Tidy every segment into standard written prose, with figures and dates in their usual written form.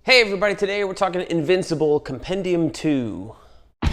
Hey everybody, today we're talking Invincible Compendium 2. Hey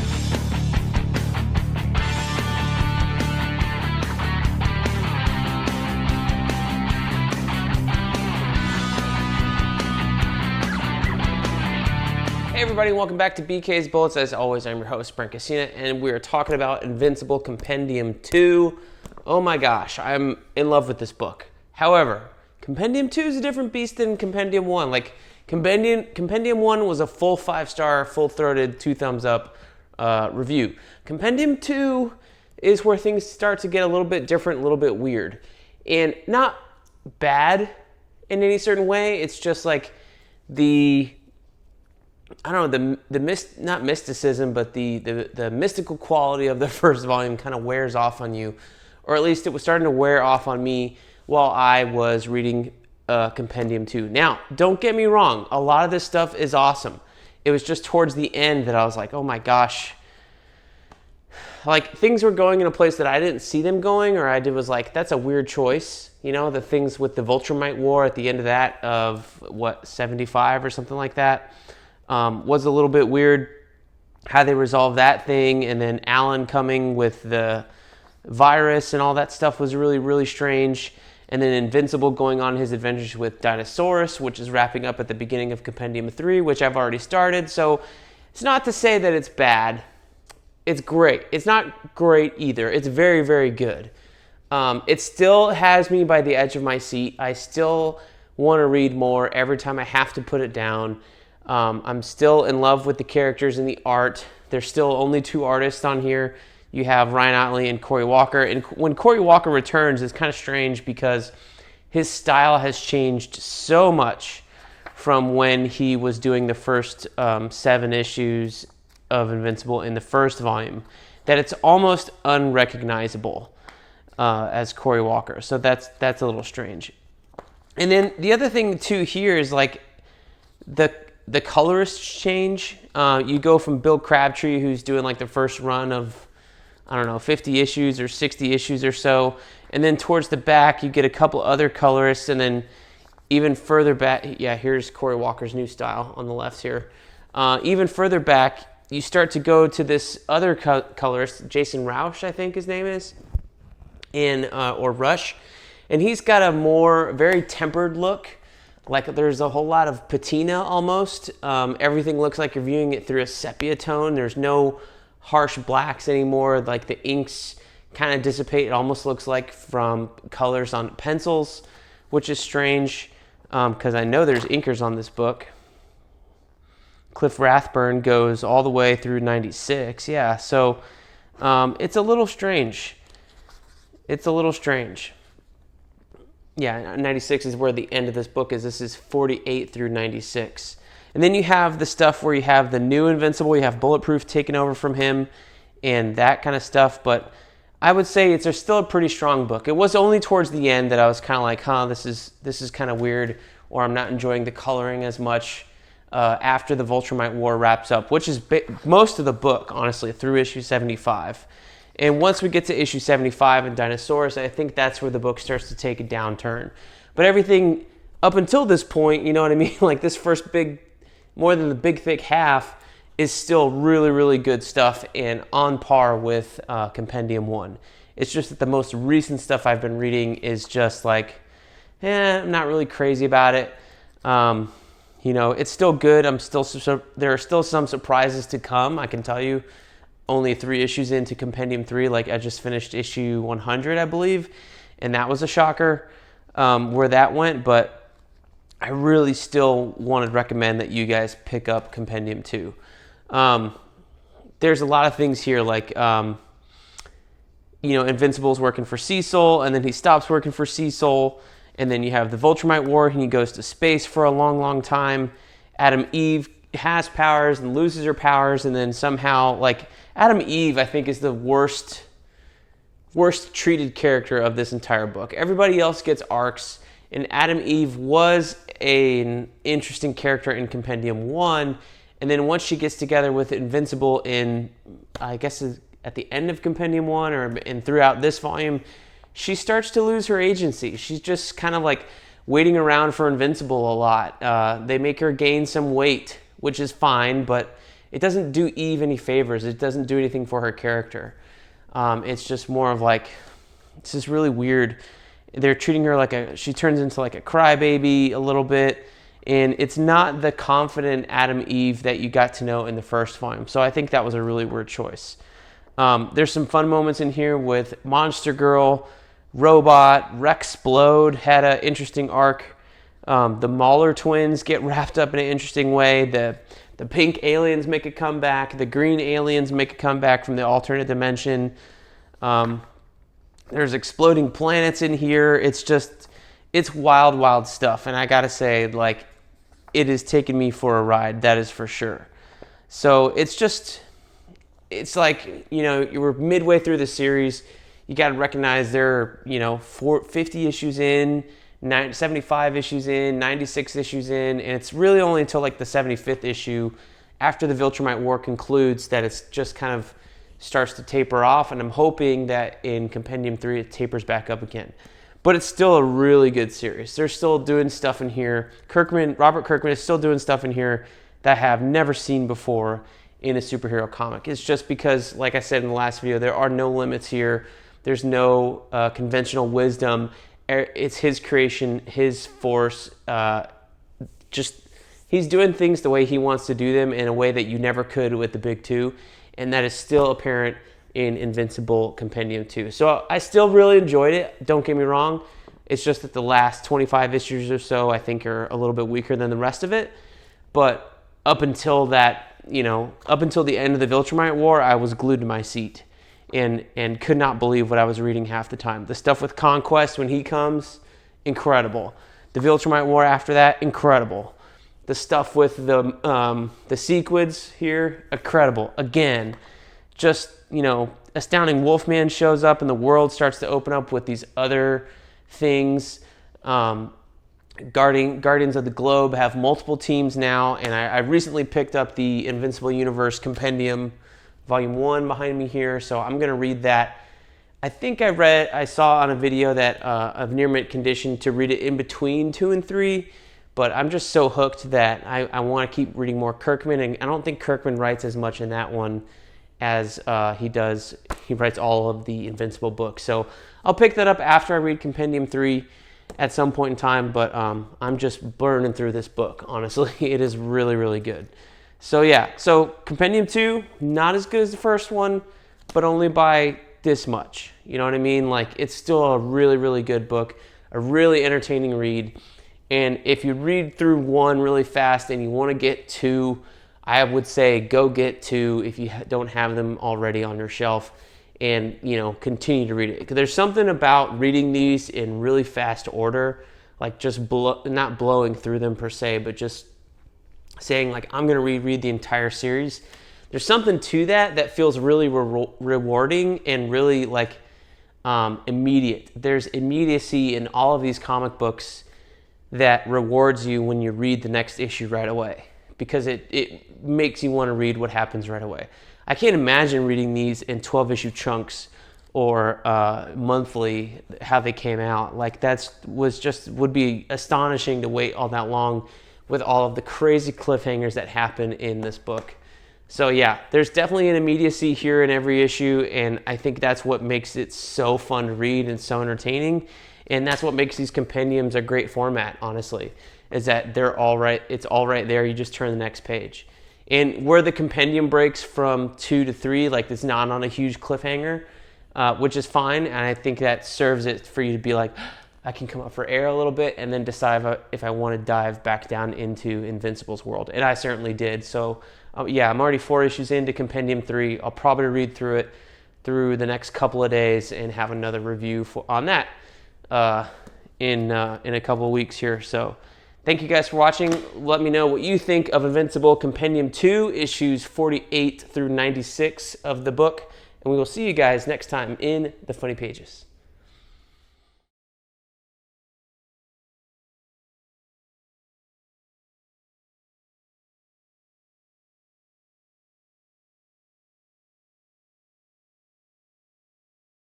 everybody, welcome back to BK's Bullets. As always, I'm your host, Brent, and we are talking about Invincible Compendium 2. Oh my gosh, I'm in love with this book. However, Compendium 2 is a different beast than Compendium 1. Compendium 1 was a full 5-star, full-throated, 2 thumbs up review. Compendium 2 is where things start to get a little bit different, a little bit weird. And not bad in any certain way, it's just like not mysticism, but the mystical quality of the first volume kind of wears off on you, or at least it was starting to wear off on me while I was reading Compendium 2. Now, don't get me wrong, a lot of this stuff is awesome. It was just towards the end that I was like, oh my gosh, like things were going in a place that I didn't see them going, or I was like, that's a weird choice. You know, the things with the Viltrumite War at the end of that, of 75 or something like that. Was a little bit weird how they resolved that thing, and then Alan coming with the virus and all that stuff was really, really strange. And then Invincible going on his adventures with Dinosaurus, which is wrapping up at the beginning of Compendium 3, which I've already started. So it's not to say that it's bad. It's great. It's not great either. It's very, very good. It still has me by the edge of my seat. I still want to read more every time I have to put it down. I'm still in love with the characters and the art. There's still only 2 artists on here. You have Ryan Ottley and Cory Walker. And when Cory Walker returns, it's kind of strange because his style has changed so much from when he was doing the first 7 issues of Invincible in the first volume that it's almost unrecognizable as Cory Walker. So that's a little strange. And then the other thing too here is like the colorists change. You go from Bill Crabtree, who's doing like the first run of, 50 issues or 60 issues or so. And then towards the back, you get a couple other colorists. And then even further back, here's Cory Walker's new style on the left here. Even further back, you start to go to this other colorist, Jason Rausch, I think his name is, or Rush. And he's got a very tempered look. Like there's a whole lot of patina almost. Everything looks like you're viewing it through a sepia tone. There's no harsh blacks anymore. Like the inks kind of dissipate. It almost looks like from colors on pencils, which is strange because I know there's inkers on this book. Cliff Rathburn goes all the way through 96. Yeah, so it's a little strange. Yeah, 96 is where the end of this book is. This is 48 through 96. And then you have the stuff where you have the new Invincible, you have Bulletproof taken over from him and that kind of stuff. But I would say it's still a pretty strong book. It was only towards the end that I was kind of like, this is kind of weird, or I'm not enjoying the coloring as much after the Viltrumite War wraps up, which is most of the book, honestly, through issue 75. And once we get to issue 75 and Dinosaurus, I think that's where the book starts to take a downturn. But everything up until this point, you know what I mean? Like this first more than the big thick half is still really, really good stuff and on par with Compendium 1. It's just that the most recent stuff I've been reading is just like, I'm not really crazy about it. It's still good. There are still some surprises to come, I can tell you. Only 3 issues into Compendium 3, like I just finished issue 100, I believe, and that was a shocker where that went, but I really still want to recommend that you guys pick up Compendium 2. There's a lot of things here, like, Invincible's working for Cecil, and then he stops working for Cecil, and then you have the Viltrumite War, and he goes to space for a long, long time. Adam Eve has powers and loses her powers, and then somehow, like, Adam Eve, I think, is the worst treated character of this entire book. Everybody else gets arcs, and Adam Eve was an interesting character in Compendium 1, and then once she gets together with Invincible in, I guess at the end of Compendium 1 and throughout this volume, she starts to lose her agency. She's just kind of like, waiting around for Invincible a lot. They make her gain some weight, which is fine, but it doesn't do Eve any favors. It doesn't do anything for her character. It's just more of like, it's just really weird. They're treating her like she turns into like a crybaby a little bit, and it's not the confident Adam Eve that you got to know in the first volume. So I think that was a really weird choice. There's some fun moments in here with Monster Girl, Robot, Rexplode had an interesting arc. The Mauler twins get wrapped up in an interesting way. The pink aliens make a comeback. The green aliens make a comeback from the alternate dimension. There's exploding planets in here. It's wild, wild stuff. And I gotta say, like, it has taken me for a ride. That is for sure. So it's like, you know, you were midway through the series. You got to recognize there are, 50 issues in, 75 issues in, 96 issues in, and it's really only until like the 75th issue, after the Viltrumite War concludes, that it's just kind of starts to taper off, and I'm hoping that in Compendium 3 it tapers back up again. But it's still a really good series. They're still doing stuff in here. Robert Kirkman is still doing stuff in here that I have never seen before in a superhero comic. It's just because, like I said in the last video, there are no limits here. There's no conventional wisdom. It's his creation, his force. He's doing things the way he wants to do them in a way that you never could with the big two. And that is still apparent in Invincible Compendium 2. So I still really enjoyed it. Don't get me wrong. It's just that the last 25 issues or so, I think, are a little bit weaker than the rest of it. But up until that, up until the end of the Viltrumite War, I was glued to my seat. And could not believe what I was reading half the time. The stuff with Conquest when he comes, incredible. The Viltrumite War after that, incredible. The stuff with the Sequids here, incredible. Again, just, Astounding Wolfman shows up and the world starts to open up with these other things. Guardians of the Globe have multiple teams now, and I recently picked up the Invincible Universe Compendium Volume 1 behind me here, so I'm going to read that. I think I saw on a video that of Near Mint Condition to read it in between 2 and 3, but I'm just so hooked that I want to keep reading more Kirkman, and I don't think Kirkman writes as much in that one as he does. He writes all of the Invincible books, so I'll pick that up after I read Compendium 3 at some point in time, but I'm just burning through this book, honestly. It is really, really good. So yeah, so Compendium 2, not as good as the first one, but only by this much. You know what I mean? Like, it's still a really, really good book, a really entertaining read. And if you read through 1 really fast and you want to get 2, I would say go get 2 if you don't have them already on your shelf, and continue to read it. Because there's something about reading these in really fast order, like just not blowing through them per se, but just saying, like, I'm going to reread the entire series. There's something to that feels really rewarding and really, like, immediate. There's immediacy in all of these comic books that rewards you when you read the next issue right away, because it makes you want to read what happens right away. I can't imagine reading these in 12-issue chunks or monthly, how they came out. Like, would be astonishing to wait all that long with all of the crazy cliffhangers that happen in this book. So yeah, there's definitely an immediacy here in every issue, and I think that's what makes it so fun to read and so entertaining. And that's what makes these compendiums a great format, honestly, is that they're all right. It's all right there. You just turn the next page. And where the compendium breaks from 2 to 3, like, it's not on a huge cliffhanger, which is fine. And I think that serves it for you to be like, I can come up for air a little bit and then decide if I want to dive back down into Invincible's world. And I certainly did. So yeah, I'm already 4 issues into Compendium 3. I'll probably read through it through the next couple of days and have another review on that in a couple of weeks here. So thank you guys for watching. Let me know what you think of Invincible Compendium 2, issues 48 through 96 of the book. And we will see you guys next time in the Funny Pages.